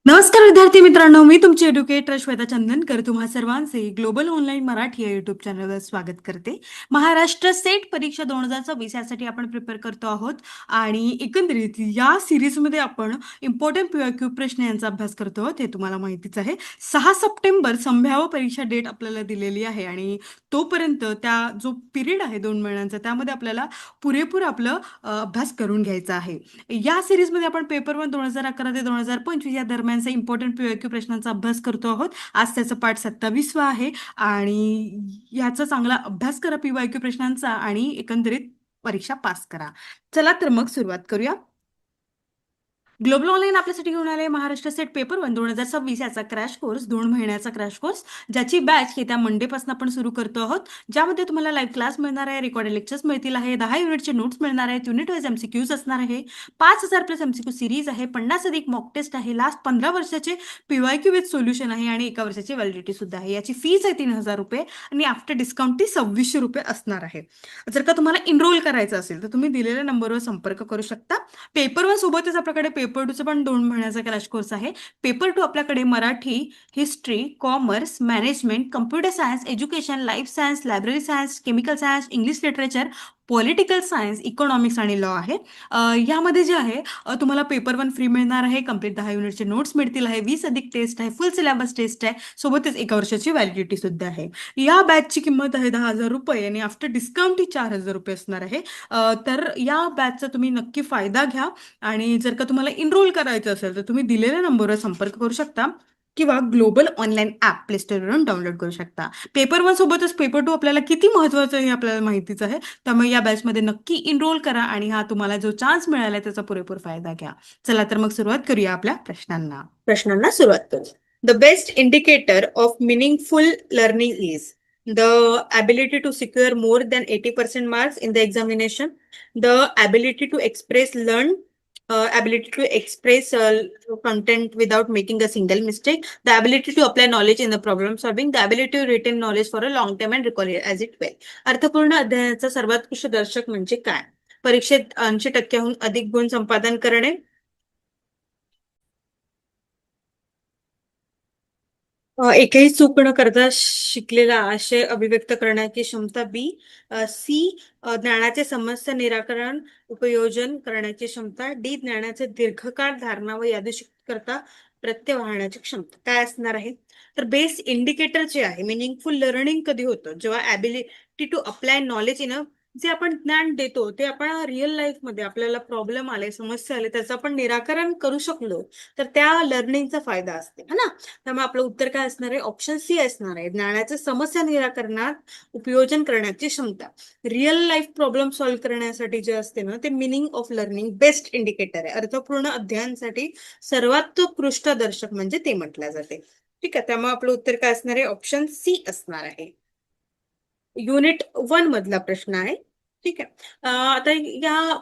नमस्कार विद्यार्थी मित्रांनो, मी तुमची एड्युकेटर श्वेता चंदनकर तुम्हा सर्वांचे ग्लोबल ऑनलाईन मराठी या युट्यूब चॅनलवर स्वागत करते. महाराष्ट्र सेट परीक्षा 2026 यासाठी आपण प्रिपेअर करतो आहोत आणि एकंदरीत या सिरीजमध्ये आपण इम्पॉर्टंट PYQ प्रश्न यांचा अभ्यास करतो आहोत. हे तुम्हाला माहितीच आहे. 6 सप्टेंबर संभाव्य परीक्षा डेट आपल्याला दिलेली आहे आणि तोपर्यंत त्या जो पिरियड आहे 2 महिन्यांचा त्यामध्ये आपल्याला पुरेपूर आपलं अभ्यास करून घ्यायचा आहे. या सिरीजमध्ये आपण पेपर 1 2011 ते 2025 या दरम्यानचा इम्पॉर्टंट PYQ प्रश्नांचा अभ्यास करतो आहोत. आज त्याचं पाठ 27वा आहे आणि याचा चांगला अभ्यास करा PYQ प्रश्नांचा आणि एकंदरीत परीक्षा पास करा. चला तर मग सुरुवात करूया. ग्लोबल ऑनलाईन आपल्यासाठी घेऊन आले महाराष्ट्र सेट पेपर 1 2026 याचा क्रॅश कोर्स 2 महिन्याचा क्रॅश कोर्स ज्याची बॅच येत्या मंडेपासून आपण सुरू करतो आहोत. ज्यामध्ये तुम्हाला लाईव्ह क्लास मिळणार आहे, रेकॉर्डेड लेक्चर्स मिळतील आहे, 10 युनिटचे नोट्स मिळणार आहेत, युनिट वाईज MCQs असणार आहे, 5,000 प्लस MCQ सिरीज आहे, 50 अधिक मॉक टेस्ट आहे, लास्ट 15 वर्षाचे PYQ विथ सोल्युशन आहे आणि 1 वर्षाची व्हॅलिडिटी सुद्धा आहे. याची फीज आहे 3,000 रुपये आणि आफ्टर डिस्काउंट ती 2,600 रुपये असणार आहे. जर का तुम्हाला इनरोल करायचं असेल तर तुम्ही दिलेल्या नंबरवर संपर्क करू शकता. पेपर 1 सोबतच आपल्याकडे पेपर 2चा पण 2 महिन्याचा क्रॅश कोर्स आहे. पेपर 2 आपल्याकडे Marathi, history, commerce, management, computer science, education, life science, library science, chemical science, English literature, political science, economics आणि लॉ आहे. यामध्ये जे आहे तुम्हाला पेपर 1 फ्री मिळणार आहे. कंप्लीट 10 युनिटचे नोट्स मिळतील आहे, 20 अधिक टेस्ट आहे, फुल सिलेबस टेस्ट आहे, सोबतच 1 वर्षाची व्हॅलिडिटी सुद्धा आहे. या बॅचची किंमत आहे 10,000 रुपये आणि आफ्टर डिस्काउंट ही 4,000 रुपये असणार आहे. तर या बॅचचा तुम्ही नक्की फायदा घ्या आणि जर का तुम्हाला इनरोल करायचं असेल तर तुम्ही दिलेल्या नंबरवर संपर्क करू शकता किंवा ग्लोबल ऑनलाईन ॲप प्ले स्टोरवरून डाउनलोड करू शकता. पेपर 1 सोबतच पेपर 2 आपल्याला किती महत्त्वाचं आहे हे आपल्याला माहितीच आहे. त्यामुळे या बॅचमध्ये नक्की इनरोल करा आणि हा तुम्हाला जो चान्स मिळाला आहे त्याचा पुरेपूर फायदा घ्या. चला तर मग सुरुवात करूया आपल्या प्रश्नांना सुरुवात करू. The best indicator of meaningful learning is the ability to secure more than 80% marks in the examination, the ability to express learn ability to express content without making a single mistake, the ability to apply knowledge in the problem solving, the ability to retain knowledge for a long time and recall it as it well. अर्थपूर्ण अध्ययनाचा सर्वोत्कृष्ट दर्शक म्हणजे काय? परीक्षेत 80% अधिक गुण संपादन करणे, एकही चूक न करता शिकलेला आशय अभिव्यक्त करण्याची क्षमता. बी. सी. ज्ञानाचे समस्या निराकरण उपयोजन करण्याची क्षमता. डी. ज्ञानाचे दीर्घकाळ धारणा व यादृच्छिक करता प्रत्यय वाहण्याची क्षमता. काय असणार आहे? तर बेस इंडिकेटर जे आहे मिनिंगफुल लर्निंग कधी होतं जेव्हा ability to apply knowledge in जे आपण ज्ञान देतो ते आपण रिअल लाईफमध्ये आपल्याला प्रॉब्लेम आले, समस्या आले, त्याचं आपण निराकरण करू शकलो तर त्या लर्निंगचा फायदा असते है ना. त्यामुळे आपलं उत्तर काय असणार आहे? ऑप्शन सी असणार आहे. ज्ञानाच्या समस्या निराकरणात उपयोजन करण्याची क्षमता. रिअल लाईफ प्रॉब्लेम सॉल्व्ह करण्यासाठी जे असते ना ते meaning of learning best indicator आहे. अर्थपूर्ण अध्ययनासाठी सर्वोत्कृष्ट दर्शक म्हणजे ते म्हटलं जाते. ठीक आहे, त्यामुळे आपलं उत्तर काय असणार आहे? ऑप्शन सी असणार आहे. युनिट 1 मधला प्रश्न आहे. ठीक आहे. आता या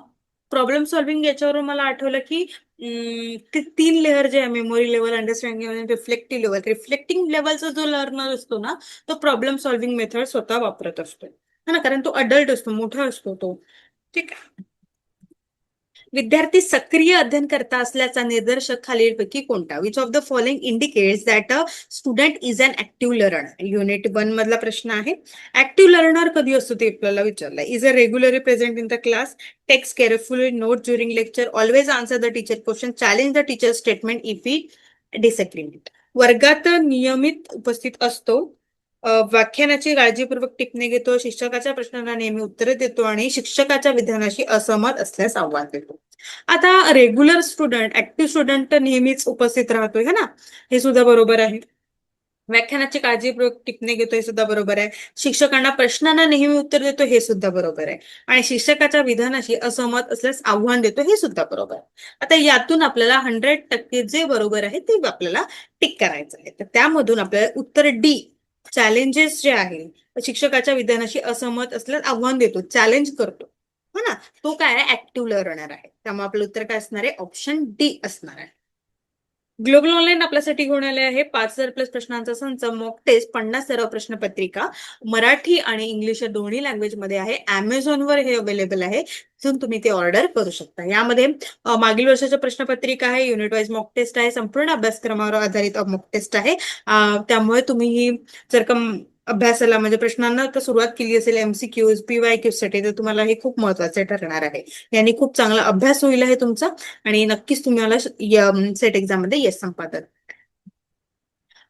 प्रॉब्लेम सॉल्व्हिंग याच्यावरून मला आठवलं की ते 3 लेअर जे आहे मेमोरी लेवल, अंडरस्टँडिंग आणि रिफ्लेक्टिव्ह लेवल. रिफ्लेक्टिंग लेवलचा जो लर्नर असतो ना तो प्रॉब्लेम सॉल्व्हिंग मेथड स्वतः वापरत असतो है ना, कारण तो अडल्ट असतो, मोठा असतो तो. ठीक आहे. विद्यार्थी सक्रिय अध्ययन करता असल्याचा निदर्शक खालीलपैकी कोणता? Which of the following indicates that a student is an active learner. Unit 1 मधला प्रश्न आहे. ऍक्टिव्ह लर्नर कधी असतो ते आपल्याला विचारलंय. Is a regularly present in the class, takes carefully note during lecture, always answer the teacher question, challenge the teacher statement if he disagreement. वर्गात नियमित उपस्थित असतो, व्याख्यानाची काळजीपूर्वक टिपणे घेतो, शिक्षकाच्या प्रश्नांना नेहमी उत्तरे देतो आणि शिक्षकाच्या विधानाशी असहमत असल्यास आव्हान देतो. आता रेग्युलर स्टुडंट, ऍक्टिव्ह स्टुडंट नेहमीच उपस्थित राहतोय है ना, हे सुद्धा बरोबर आहे. व्याख्यानाची काळजीपूर्वक टिपणे घेतो हे सुद्धा बरोबर आहे. शिक्षकांना प्रश्नांना नेहमी उत्तर देतो हे सुद्धा बरोबर आहे आणि शिक्षकाच्या विधानाशी असहमत असल्यास आव्हान देतो हे सुद्धा बरोबर आहे. आता यातून आपल्याला 100% जे बरोबर आहे ते आपल्याला टिक करायचं आहे. तर त्यामधून आपल्याला उत्तर डी चॅलेंजेस जे आहे, शिक्षकाच्या विधानाशी असहमत असल्यास आव्हान देतो, चॅलेंज करतो है ना, तो काय आहे? ऍक्टिव्ह लर्नर आहे. त्यामुळे आपलं उत्तर काय असणार आहे? ऑप्शन डी असणार आहे. ग्लोबल ऑनलाईन आपल्यासाठी घेऊन आले आहे 5,000 प्लस प्रश्नांचा संच, मॉक टेस्ट, 50 सराव प्रश्नपत्रिका, मराठी आणि इंग्लिश या दोन्ही लँग्वेज मध्ये आहे. Amazonवर हे अवेलेबल आहे. तुम्ही ते ऑर्डर करू शकता. यामध्ये मागील वर्षाच्या प्रश्नपत्रिका आहे, युनिट वाईज मॉक टेस्ट आहे, संपूर्ण अभ्यासक्रमावर आधारित मॉक टेस्ट आहे. त्यामुळे तुम्ही ही जर का अभ्यासाला म्हणजे प्रश्नांना तर सुरुवात केली असेल MCQs PYQ साठी, तर तुम्हाला हे खूप महत्वाचे ठरणार आहे. यांनी खूप चांगला अभ्यास होईल आहे तुमचा आणि नक्कीच तुम्हाला सेट एक्झाम मध्ये यश संपादन.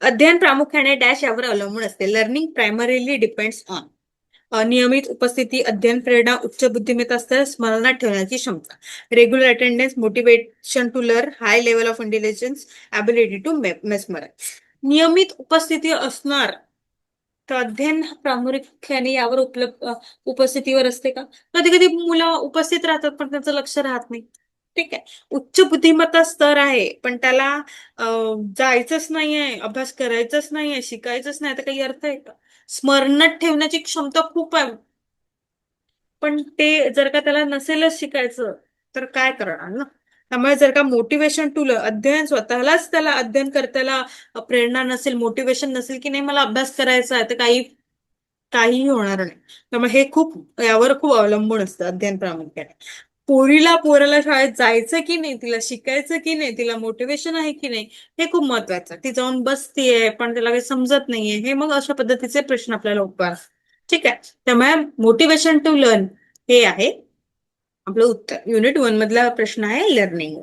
अध्ययन प्रामुख्याने डॅश यावर अवलंबून असते. लर्निंग प्रायमरीली डिपेंड्स ऑन नियमित उपस्थिती, अध्ययन प्रेरणा, उच्च बुद्धिमत्ता स्तर, स्मरणात ठेवण्याची क्षमता, regular attendance, motivation to learn, high level of intelligence, ability to mesmerize. नियमित उपस्थिती असणार तर अध्ययन प्रामुख्याने यावर उपस्थितीवर असते का? कधी कधी मुलं उपस्थित राहतात पण त्यांचं लक्ष राहत नाही. ठीक आहे. उच्च बुद्धिमत्ता स्तर आहे पण त्याला जायचंच नाहीये, अभ्यास करायचंच नाहीये, शिकायचंच नाही, तर काही अर्थ आहे का? स्मरणात ठेवण्याची क्षमता खूप आहे पण ते जर का त्याला नसेलच शिकायचं तर काय करणार ना. त्यामुळे जर का मोटिवेशन टू अध्ययन, स्वतःलाच त्याला अध्ययन करताना प्रेरणा नसेल, मोटिवेशन नसेल की नाही मला अभ्यास करायचा आहे, तर काहीही होणार नाही. त्यामुळे हे खूप यावर खूप अवलंबून असतं अध्ययन प्रामुख्याने. पोराला शाळेत जायचं की नाही, तिला शिकायचं की नाही, तिला मोटिवेशन आहे की नाही, हे खूप महत्वाचं. ती जाऊन बसतीये पण तिला काही समजत नाहीये, हे मग अशा पद्धतीचे प्रश्न आपल्याला उद्भवतात. ठीक आहे. त्यामुळे मोटिवेशन टू लर्न हे आहे आपलं उत्तर. युनिट 1 मधला प्रश्न आहे लर्निंग.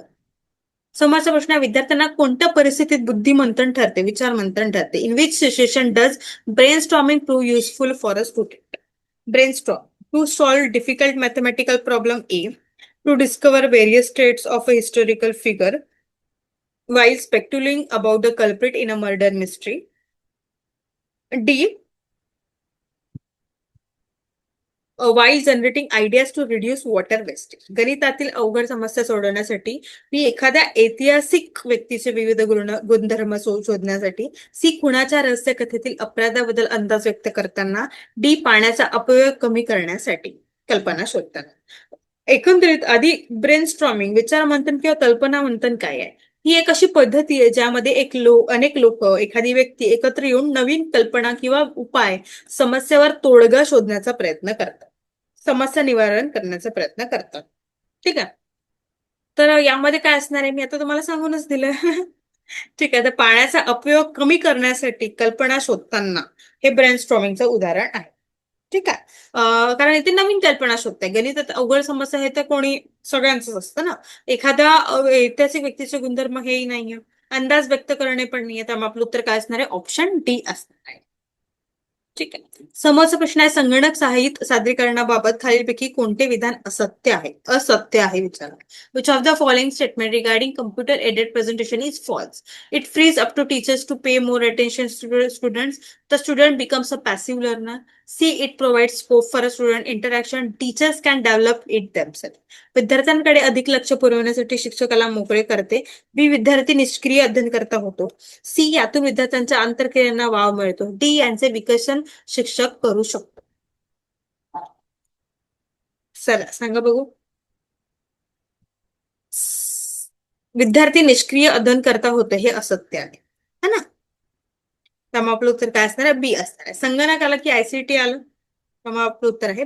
समोरचा प्रश्न आहे, विद्यार्थ्यांना कोणत्या परिस्थितीत बुद्धिमंथन ठरते, विचार मंथन ठरते? In which situation does brainstorming prove useful for a student? Brainstorm to solve difficult mathematical problem A, to discover various traits of a historical figure while speculating about the culprit in a murder mystery. D, while generating ideas to reduce water wastage. गणितातील अवघड समस्या सोडवण्यासाठी. मी एखाद्या ऐतिहासिक व्यक्तीचे विविध गुणधर्म शोधण्यासाठी. सी, खुनाच्या रहस्य कथेतील अपराधाबद्दल अंदाज व्यक्त करताना. डी, पाण्याचा अपव्यय कमी करण्यासाठी कल्पना शोधताना. एकंदरीत आधी ब्रेनस्टॉर्मिंग विचार मंथन किंवा कल्पना मंथन काय आहे? ही एक अशी पद्धती आहे ज्यामध्ये अनेक लोक, एखादी व्यक्ती एकत्र येऊन नवीन कल्पना किंवा उपाय, समस्येवर तोडगा शोधण्याचा प्रयत्न करतात, समस्या निवारण करण्याचा प्रयत्न करतात. ठीक आहे. तर यामध्ये काय असणार आहे मी आता तुम्हाला सांगूनच दिलं. ठीक आहे. तर पाण्याचा अपयोग कमी करण्यासाठी कल्पना शोधताना हे ब्रेनस्टॉर्मिंगचं उदाहरण आहे. ठीक आहे. कारण इथे नवीन कल्पना शोधताय. गणितात अवघड समस्या हे तर कोणी सगळ्यांचंच असतं ना. एखाद्या ऐतिहासिक व्यक्तीचे गुणधर्म हेही नाहीये, अंदाज व्यक्त करणे पण नाहीये, त्यामुळे आपलं उत्तर काय असणार आहे? ऑप्शन डी असणार आहे. ठीक आहे. समोरचा प्रश्न आहे, संगणक सहाय्यित सादरीकरणाबाबत खालीलपैकी कोणते विधान असत्य आहे? असत्य आहे विचारा. Which of the following statement regarding computer aided presentation is false? It frees up to teachers to pay more attention to students. The student becomes a passive learner. C, it provides scope for a student interaction. Teachers can develop it themselves. विद्यार्थ्यांकडे अधिक लक्ष पुरवण्यासाठी शिक्षकाला मोकळे करते. बी, विद्यार्थी निष्क्रिय अध्ययन करता होतो. सी, यातून विद्यार्थ्यांच्या आंतरक्रियांना वाव मिळतो. डी, यांचे विकसन शिक्षक करू शकतो. चला सांगा बघू. विद्यार्थी निष्क्रिय अध्ययन करता होते हे असत्य आहे, है ना. त्यामुळे आपलं उत्तर काय असणार आहे? बी असणार आहे. संगणक आलं की ICT आलं, त्यामुळे आपलं उत्तर आहे.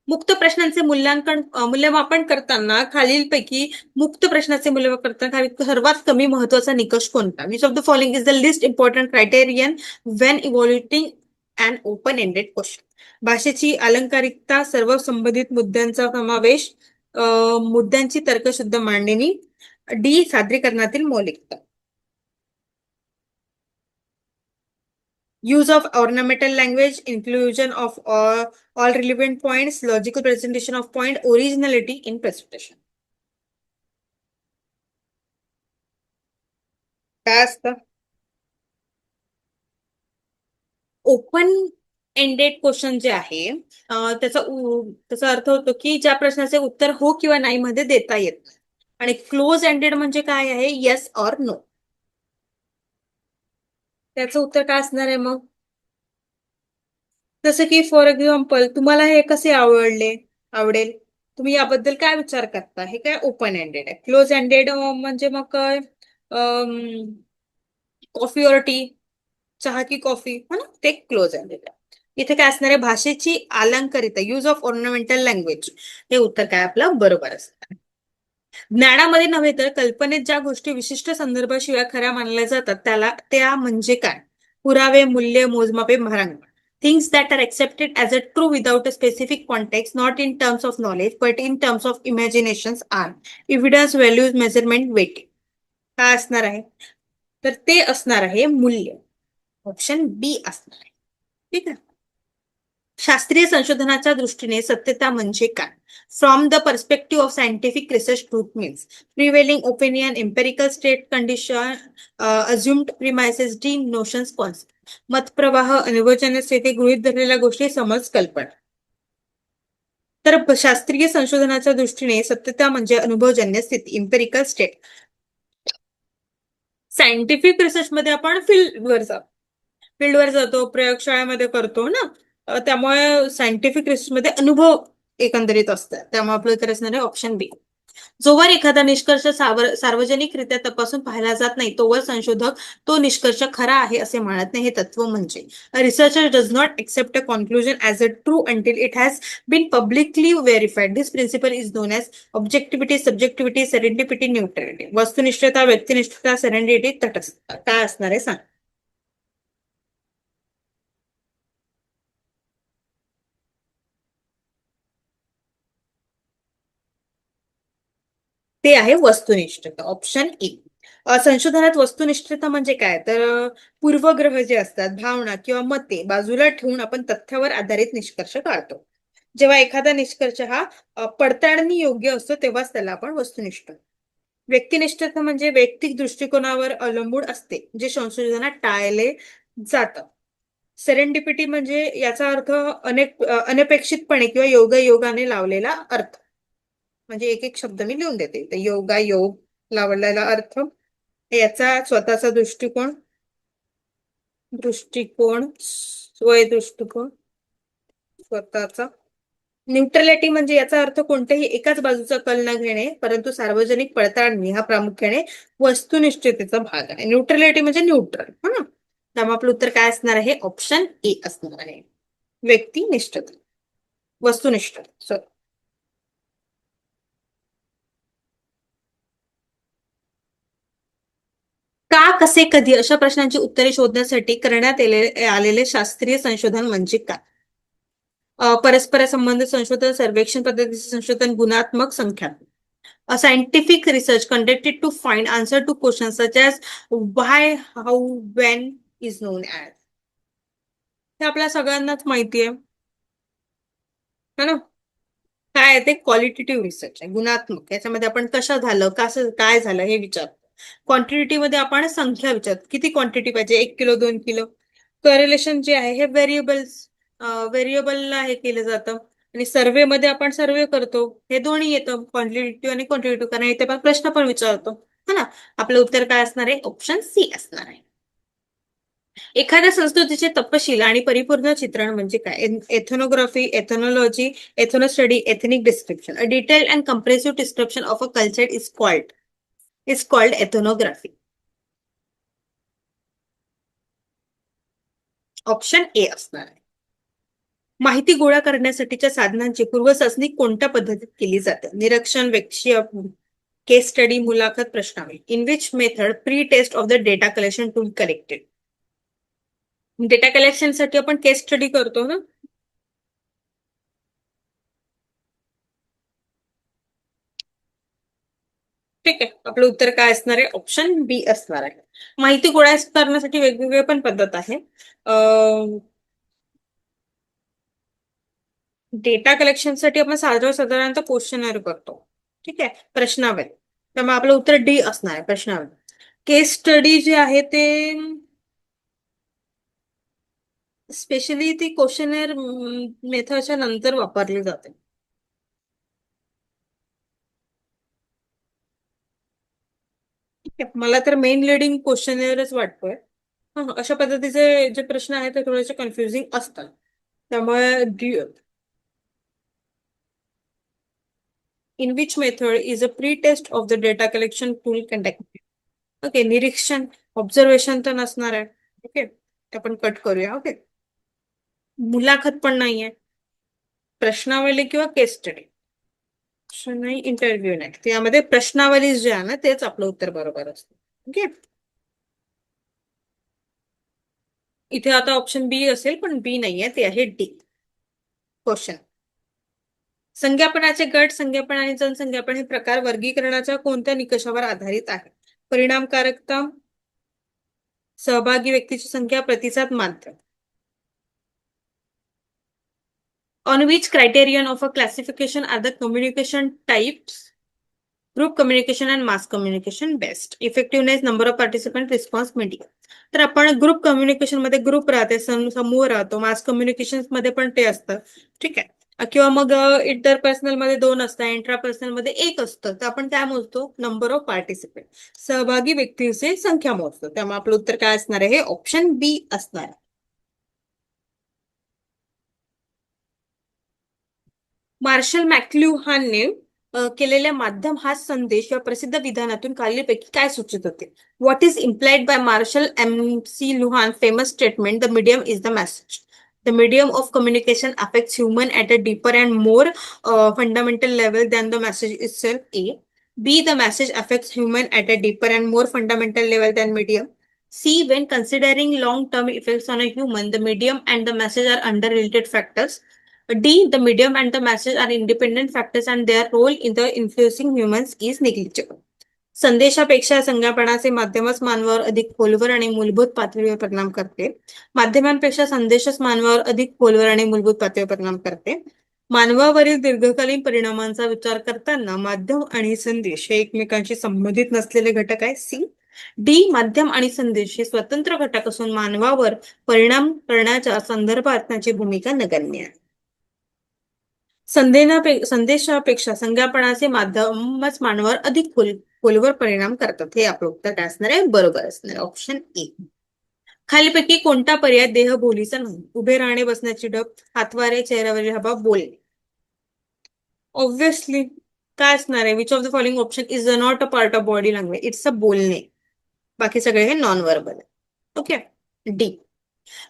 मुक्त प्रश्नांचे मूल्यमापन करताना खालीलपैकी मुक्त प्रश्नाचे मूल्यमापन करताना सर्वात कमी महत्वाचा निकष कोणता? Which of the following is the least important criterion when evaluating an open ended question? भाषेची अलंकारिकता, सर्व संबंधित मुद्द्यांचा समावेश, मुद्द्यांची तर्कशुद्ध मांडणी. डी, सादरीकरणातील मौलिकता. Use of ornamental language, inclusion of all relevant points, logical presentation of point, originality in presentation. काय असतं? ओपन एंडेड क्वेश्चन जे आहे त्याचा अर्थ होतो की ज्या प्रश्नाचे उत्तर हो किंवा नाही मध्ये देता येत नाही. आणि क्लोज एंडेड म्हणजे काय आहे? Yes or no. त्याचं उत्तर काय असणार आहे मग? जसं की फॉर एक्झाम्पल तुम्हाला हे कसे आवडेल, तुम्ही याबद्दल काय विचार करता, हे काय ओपन एंडेड आहे. क्लोज एंडेड म्हणजे मग काय? कॉफी और टी, चहा की कॉफी, है ना, ते क्लोज एंडेड आहे. इथे काय असणार आहे, भाषेची अलंकारिता, यूज ऑफ ऑर्नामेंटल लँग्वेज, हे उत्तर काय आपलं बरोबर असतं. ज्ञानामध्ये नव्हे तर कल्पनेत ज्या गोष्टी विशिष्ट संदर्भाशिवाय खऱ्या मानल्या जातात त्याला त्या म्हणजे काय? पुरावे, मूल्य, मोजमापे, भारांक. Things that are accepted as a true without a specific context, not in terms of knowledge, but in terms of imaginations are evidence, values, measurement, weight. काय असणार आहे? तर ते असणार आहे मूल्य. ऑप्शन बी असणार आहे. ठीक आहे. शास्त्रीय संशोधनाच्या दृष्टीने सत्यता म्हणजे काय? From the perspective of scientific research truth means prevailing opinion, empirical state condition, assumed premises, deem notions, concept. मतप्रवाह, अनुभवजन्य स्थिती, गृहीत धरलेल्या गोष्टी, समज, कल्पना. तर शास्त्रीय संशोधनाच्या दृष्टीने सत्यता म्हणजे अनुभवजन्य स्थिती, इम्पेरिकल स्टेट. सायंटिफिक रिसर्च मध्ये आपण फील्डवर जातो, प्रयोगशाळेमध्ये करतो ना. त्यामुळे सायंटिफिक रिसर्च मध्ये अनुभव एकंदरीत असतात. त्यामुळे आपलं उत्तर असणार आहे ऑप्शन बी. जोवर एखादा निष्कर्ष सार्वजनिकरित्या तपासून पाहिला जात नाही तोवर संशोधक तो निष्कर्ष खरा आहे असे मानत नाही. हे तत्व म्हणजे researcher does not accept a conclusion as a true until it has been publicly verified. This principle is known as objectivity, subjectivity, serendipity, neutrality. वस्तुनिष्ठता, व्यक्तिनिष्ठता, सेरेंडिटी, तटस्थता. काय असणार आहे सांग. ते आहे वस्तुनिष्ठता, ऑप्शन ए. संशोधनात वस्तुनिष्ठता म्हणजे काय तर पूर्वग्रह जे असतात, भावना किंवा मते बाजूला ठेवून आपण तथ्यावर आधारित निष्कर्ष काढतो. जेव्हा एखादा निष्कर्ष हा पडताळणी योग्य असतो तेव्हाच त्याला आपण वस्तुनिष्ठ. व्यक्तिनिष्ठता म्हणजे वैयक्तिक दृष्टिकोनावर अवलंबून असते, जे संशोधनात टाळले जातं. सेरेंडिपिटी म्हणजे याचा अर्थ अनपेक्षितपणे किंवा योगायोगाने लावलेला अर्थ. म्हणजे एक एक शब्द मी लिहून देते. तर योगायोग, लावलेला अर्थ, याचा स्वतःचा दृष्टिकोन, दृष्टिकोन, स्वय दृष्टिकोन, स्वतःचा. न्यूट्रलिटी म्हणजे याचा अर्थ कोणत्याही एकाच बाजूचा कल न घेणे, परंतु सार्वजनिक पडताळणी हा प्रामुख्याने वस्तुनिष्ठतेचा भाग आहे. न्यूट्रलिटी म्हणजे न्यूट्रल, हा ना. त्यामुळे आपलं उत्तर काय असणार आहे? ऑप्शन ए असणार आहे. व्यक्तिनिष्ठता, वस्तुनिष्ठ, सॉरी. का, कसे, कधी अशा प्रश्नांची उत्तरे शोधण्यासाठी करण्यात आलेले शास्त्रीय संशोधन म्हणजे काय? परस्पर संबंध संशोधन, सर्वेक्षण पद्धतीचे संशोधन, गुणात्मक, संख्यात्मक. A scientific research conducted to find answer to questions such as why, how, when is known as. हे आपल्या सगळ्यांनाच माहिती आहे, है ना. काय आहे ते? क्वालिटेटिव्ह रिसर्च आहे, गुणात्मक. याच्यामध्ये आपण कसं झालं, कसं काय झालं हे विचारतो. क्वांटिटी मध्ये आपण संख्या विचारतो, किती क्वांटिटी पाहिजे, 1 किलो, 2 किलो. करेलेशन जे आहे हे व्हेरिएबलला हे केलं जातं. आणि सर्वे मध्ये आपण सर्वे करतो, हे दोन्ही येतं, क्वांटिटेटिव्ह आणि क्वांटिटेटिव्ह, कारण इथे पण प्रश्न पण विचारतो, है ना. आपलं उत्तर काय असणार आहे? ऑप्शन सी असणार आहे. एखाद्या संस्कृतीचे तपशील आणि परिपूर्ण चित्रण म्हणजे काय? Ethnography, ethnology, ethnostudy, ethnic description. A detail and comprehensive description of a culture is called ethnography. Option A असणार आहे. माहिती गोळा करण्यासाठीच्या साधनांची पूर्वचाचणी कोणत्या पद्धतीत केली जाते? निरीक्षण, वेक्षीय, केस स्टडी, मुलाखत, प्रश्नावली. In which method pre test of the data collection tool collected. Data collection साठी आपण केस स्टडी करतो ना. ठीक आहे, आपलं उत्तर काय असणार आहे? ऑप्शन बी असणार आहे. माहिती गोळा करण्यासाठी वेगवेगळे पण पद्धत आहे. डेटा कलेक्शनसाठी आपण साधारणतः क्वेश्चनर करतो. ठीक आहे, प्रश्नावली. त्यामुळे आपलं उत्तर डी असणार आहे, प्रश्नावली. केस स्टडी जे आहे ते स्पेशली ती क्वेश्चनर मेथडच्या नंतर वापरली जाते. ठीक आहे, मला तर मेन लिडिंग क्वेश्चनरच वाटतोय. अशा पद्धतीचे जे प्रश्न आहेत ते थोडेसे कन्फ्युजिंग असतात. त्यामुळे in which method is a pre-test of the data collection tool conducted. Okay, निरीक्षण, ऑब्झर्वेशन तर नसणार आहे. ओके, आपण कट करूया. ओके. मुलाखत पण नाहीये, प्रश्नावली किंवा केस स्टडी नाही, इंटरव्ह्यू नाही. त्यामध्ये प्रश्नावली जे आहे ना तेच आपलं उत्तर बरोबर असतं. ओके, इथे आता ऑप्शन बी असेल पण बी नाहीये, ते आहे डी. क्वेश्चन: संज्ञापनाचे गट, संज्ञापन आणि जनसंज्ञापन हे प्रकार वर्गीकरणाच्या कोणत्या निकषावर आधारित आहे? परिणामकारकता, सहभागी व्यक्तीची संख्या, प्रतिसाद मात्र. On which criterion of a classification are the communication types, group communication and mass communication best? Effectiveness, number of participant, response, media. तर आपण ग्रुप कम्युनिकेशन मध्ये ग्रुप राहते, समूह राहतो, मास कम्युनिकेशन मध्ये पण ते असतं. ठीक आहे, किंवा मग इंटरपर्सनल मध्ये 2 असतात, इंट्रापर्सनल मध्ये 1 असतं. तर आपण काय मोजतो? नंबर ऑफ पार्टिसिपेंट, सहभागी व्यक्तीची संख्या मोजतो. त्यामुळे आपलं उत्तर काय असणार आहे? हे ऑप्शन बी असणार आहे. मार्शल मॅकल्युहानने केलेल्या माध्यम हा संदेश या प्रसिद्ध विधानातून खालीलपैकी काय सूचित होते? What is implied by Marshall McLuhan famous statement, the medium is the message? The medium of communication affects human at a deeper and more fundamental level than the message itself. A. B. The message affects human at a deeper and more fundamental level than medium. C. When considering long-term effects on a human, the medium and the message are underrelated factors. D. The medium and the message are independent factors and their role in the influencing humans is negligible. संदेशापेक्षा संज्ञापनाचे माध्यमच मानवावर अधिक खोलवर आणि मूलभूत पातळीवर परिणाम करते. माध्यमांपेक्षा संदेशच मानवावर अधिक खोलवर आणि मूलभूत पातळीवर परिणाम करते. मानवावरील दीर्घकालीन परिणामांचा विचार करताना माध्यम आणि संदेश हे एकमेकांशी संबंधित नसलेले घटक आहे. सी. डी. माध्यम आणि संदेश हे स्वतंत्र घटक असून मानवावर परिणाम करण्याच्या संदर्भात त्याची भूमिका नगण्य आहे. संदेशापेक्षा संज्ञापनाचे माध्यमच मानवावर अधिक खोलवर परिणाम करतात. हे आपलं उत्तर काय असणार आहे? बरोबर असणार आहे, ऑप्शन ए. खालीपैकी कोणता पर्याय देहबोलीचा नाही? उभे राहणे, बसण्याची ढब, हातवारे, चेहऱ्यावरील हवा, बोलणे. ऑब्व्हियसली काय असणार आहे? Which of the following option is not a part of body language? It's a बोलणे. बाकी सगळे हे नॉन व्हर्बल आहे. Okay, D.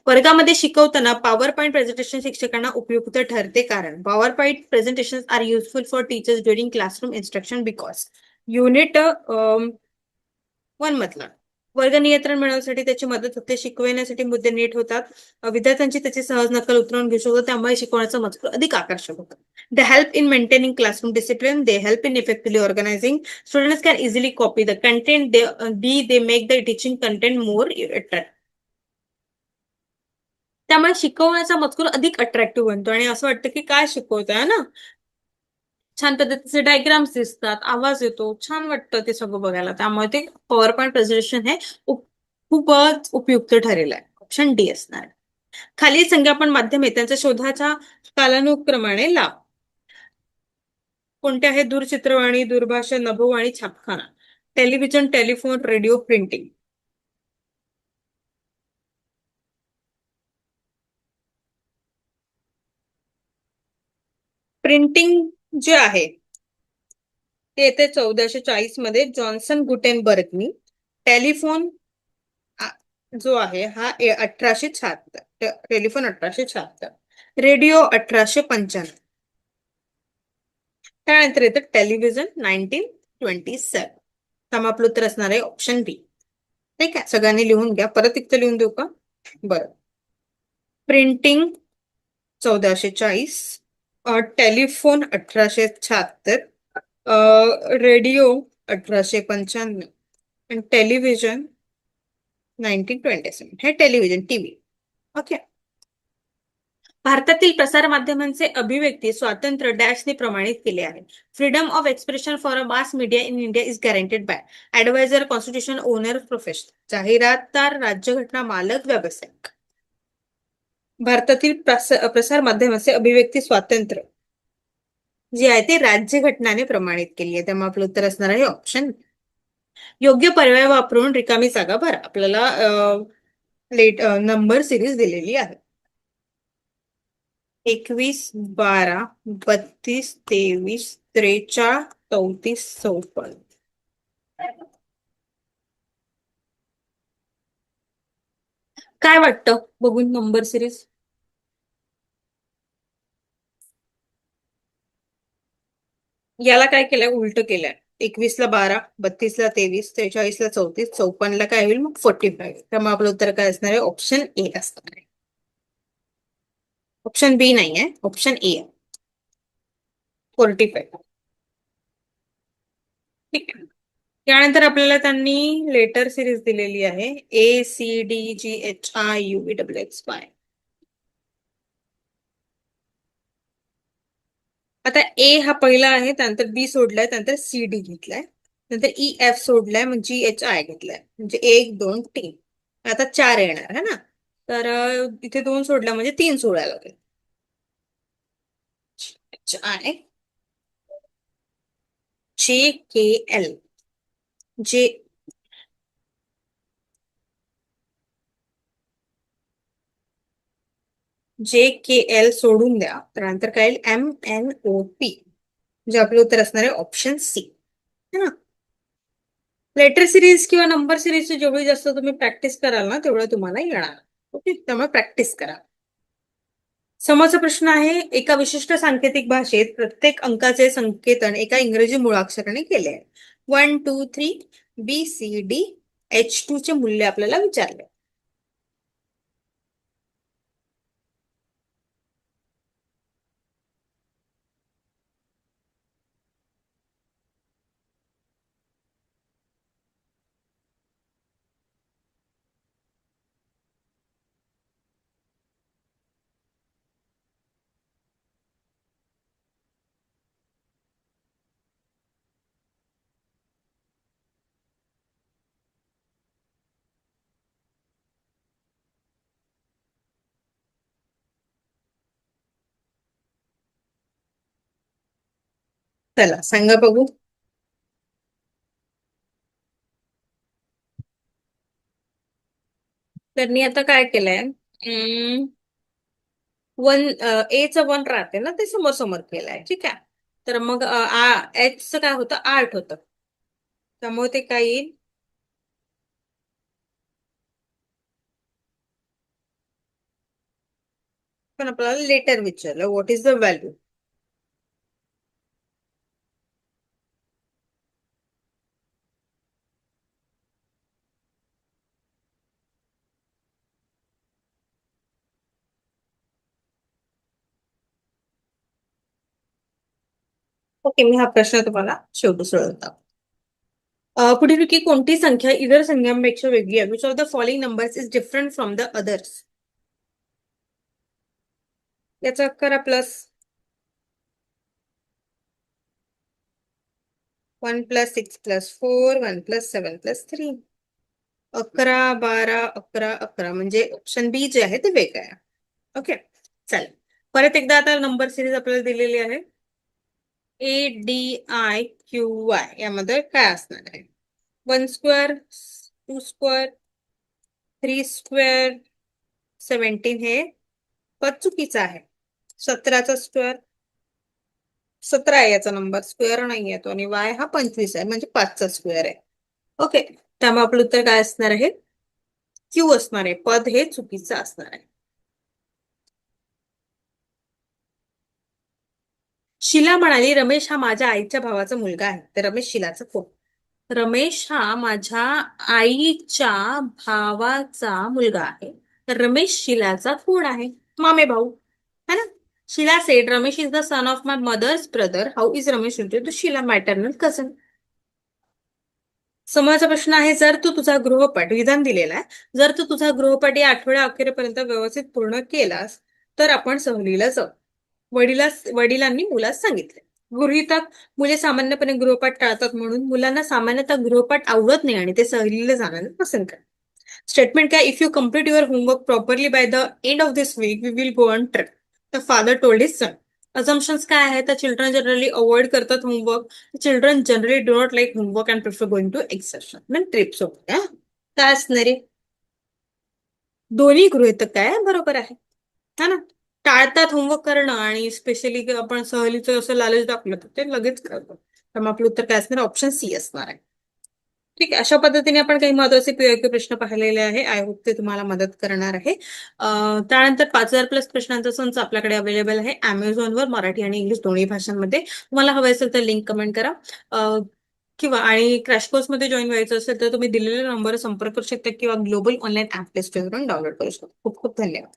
वर्गामध्ये शिकवताना पॉवर पॉईंट प्रेझेंटेशन शिक्षकांना उपयुक्त ठरते कारण PowerPoint presentation are useful for teachers during classroom instruction because unit 1 मधला वर्ग नियंत्रण मिळवण्यासाठी त्याची मदत होते, शिकवण्यासाठी मुद्दे नीट होतात, विद्यार्थ्यांची त्याची सहज नकल उतरवून घेऊ शकतो, त्यामुळे शिकवण्याचा मजकूर अधिक आकर्षक होतो. They help in maintaining classroom discipline, they help in effectively organising, students can easily copy the content, they make the teaching content more attractive. त्यामुळे शिकवण्याचा मजकूर अधिक अट्रॅक्टिव्ह बनतो आणि असं वाटतं की काय शिकवतोय ना, छान पद्धतीचे डायग्राम्स दिसतात, आवाज येतो, छान वाटतं ते सगळं बघायला. त्यामुळे ते पॉवर पॉईंट प्रेझेंटेशन हे खूपच उपयुक्त ठरेल आहे. ऑप्शन डी असणार. खालील संज्ञापन माध्यम आहे त्यांच्या शोधाच्या कालानुक्रमाने लाभ. कोणते आहे? दूरचित्रवाणी, दूरभाषा, नभोवाणी, छापखाना. Television, telephone, radio, printing. Printing जे आहे ते येते 1440 मध्ये जॉन्सन गुटेनबर्गनी. टेलिफोन जो आहे हा 1876, टेलिफोन 1876, रेडिओ 1895, त्यानंतर येतं टेलिव्हिजन 1927. त्यामुळे आपलं उत्तर असणार आहे ऑप्शन बी. ठीक आहे, सगळ्यांनी लिहून घ्या. परत एकदा लिहून देऊ का? बरं. प्रिंटिंग 1440, टेलिफोन 1876, रेडिओ 1895 आणि टेलिव्हिजन 1927. हे टेलिव्हिजन, टीव्ही. ओके. भारतातील प्रसारमाध्यमांचे अभिव्यक्ती स्वातंत्र्य डॅशने प्रमाणित केले आहे. Freedom of expression for a mass media in India is guaranteed by advisor, constitution, owner, professional. जाहिरातदार, राज्यघटना, मालक, व्यावसायिक. भारतातील प्रसार माध्यमाचे अभिव्यक्ती स्वातंत्र्य जे आहे ते राज्यघटनाने प्रमाणित केली आहे. त्यामुळे आपलं उत्तर असणार आहे ऑप्शन. योग्य पर्याय वापरून रिकामी जागा भरा. आपल्याला नंबर सिरीज दिलेली आहे. 21, 12, 32, 23, 43, 34, 54. काय वाटतं बघून नंबर सिरीज? याला काय केलंय, उलट केलंय. 21 ला 12, 32 ला 23, 43 ला 34, 54 ला काय होईल मग 45. त्यामुळे आपलं उत्तर काय असणार आहे, ऑप्शन ए असणार आहे. ऑप्शन बी नाही आहे, ऑप्शन ए आहे, 45. ठीक आहे. त्यानंतर आपल्याला त्यांनी लेटर सिरीज दिलेली आहे, ACDGHIUVXY. आता ए हा पहिला आहे, त्यानंतर बी सोडलाय, त्यानंतर सी डी घेतलाय, नंतर ई एफ सोडलाय, मग जी एच आय घेतलाय, म्हणजे 1 2 3. आता 4 येणार है ना. तर इथे 2 सोडल्या म्हणजे 3 सोडायला लागेल. H I JKL. जे JKL सोडून द्या, त्यानंतर काय येईल, MNOP. म्हणजे आपलं उत्तर असणार आहे ऑप्शन सी, है ना. लेटर सिरीज किंवा नंबर सिरीजची जेवढी जास्त तुम्ही प्रॅक्टिस कराल ना, तेवढं तुम्हाला येणार. ओके, त्यामुळे प्रॅक्टिस करा. समोरचा प्रश्न आहे, एका विशिष्ट सांकेतिक भाषेत प्रत्येक अंकाचे संकेतन एका इंग्रजी मुळाक्षराने केले आहे. 1 2 3 BCD H2 चे मूल्य आपल्याला विचारले. चला सांगा बघू. तर मी आता काय केलंय, 1 राहते ना, ते समोर समोर केलंय. ठीक आहे. तर मग H काय होतं, 8 होतं. त्यामुळे ते काय येईल, पण आपल्याला लेटर विचारलं, what is the value. Okay, मी हा प्रश्न तुम्हाला शेवटी सोडवतो. पुढीलपैकी कोणती संख्या इतर संख्यांपेक्षा वेगळी आहे, which of the following numbers is different from the others. याचा करा प्लस. 1 + 6 + 4, 1 + 7 + 3. 11 12 11 11, म्हणजे ऑप्शन बी जे आहे ते वेगळं आहे. ओके, चालेल. परत एकदा आता नंबर सिरीज आपल्याला दिलेली आहे, ADIQY. यामध्ये काय असणार आहे, 1 स्क्वेअर, 2 स्क्वेअर, 3 स्क्वेअर, 17 हे पद चुकीचं आहे. 17चा स्क्वेअर 17 आहे, याचा नंबर स्क्वेअर नाही येतो, आणि वाय हा 25 आहे, म्हणजे 5चा स्क्वेअर आहे. ओके, त्यामुळे आपलं उत्तर काय असणार आहे, क्यू असणार आहे. पद हे चुकीचं असणार आहे. शिला म्हणाली, रमेश हा माझ्या आईच्या भावाचा मुलगा आहे. तर रमेश शिलाचा कोण. रमेश हा माझ्या आईच्या भावाचा मुलगा आहे. तर रमेश शिलाचा कोण आहे, मामे भाऊ, है ना. Shila said, Ramesh is the son of my mother's brother. How is Ramesh related to Shila, maternal cousin. समोरचा प्रश्न आहे, जर तू तुझा गृहपाठ, विधान दिलेला आहे, जर तू तुझा गृहपाठ या आठवड्या अखेरपर्यंत व्यवस्थित पूर्ण केलास तर आपण सहलीला जाऊ. वडिलांनी मुलास सांगितले. गृहीतक, मुले सामान्यपणे गृहपाठ टाळतात, म्हणून मुलांना सामान्यतः गृहपाठ आवडत नाही आणि ते सहलीला जाण्याला पसंत करतात. स्टेटमेंट काय, if you complete your homework properly by the end of this week we will go on trip, the father told his son. Assumptions काय आहे, तर चिल्ड्रन जनरली अवॉइड करतात homework. Children generally do not like homework and prefer going to excursion. मग trips होत्या काय असणारे, दोन्ही गृहीतक काय बरोबर आहे, हा ना. टाळतात होमवर्क करणं, आणि स्पेशली आपण सहलीचं असं लालच दाखवलं तर ते लगेच करतात. त्यामुळे आपलं उत्तर काय असणार, ऑप्शन सी असणार आहे. ठीक आहे, अशा पद्धतीने आपण काही महत्वाचे पीओक्यू प्रश्न पाहिलेले आहे. आय होप ते तुम्हाला मदत करणार आहे. त्यानंतर 5,000 प्लस प्रश्नांचा संच आपल्याकडे अवेलेबल आहे Amazonवर मराठी आणि इंग्लिश दोन्ही भाषांमध्ये. तुम्हाला हवे असेल तर लिंक कमेंट करा. किंवा आणि क्रॅश कोर्समध्ये जॉईन व्हायचं असेल तर तुम्ही दिलेल्या नंबरवर संपर्क करू शकता किंवा ग्लोबल ऑनलाईन ऍप प्ले स्टोअरवरून डाउनलोड करू शकता. खूप खूप धन्यवाद.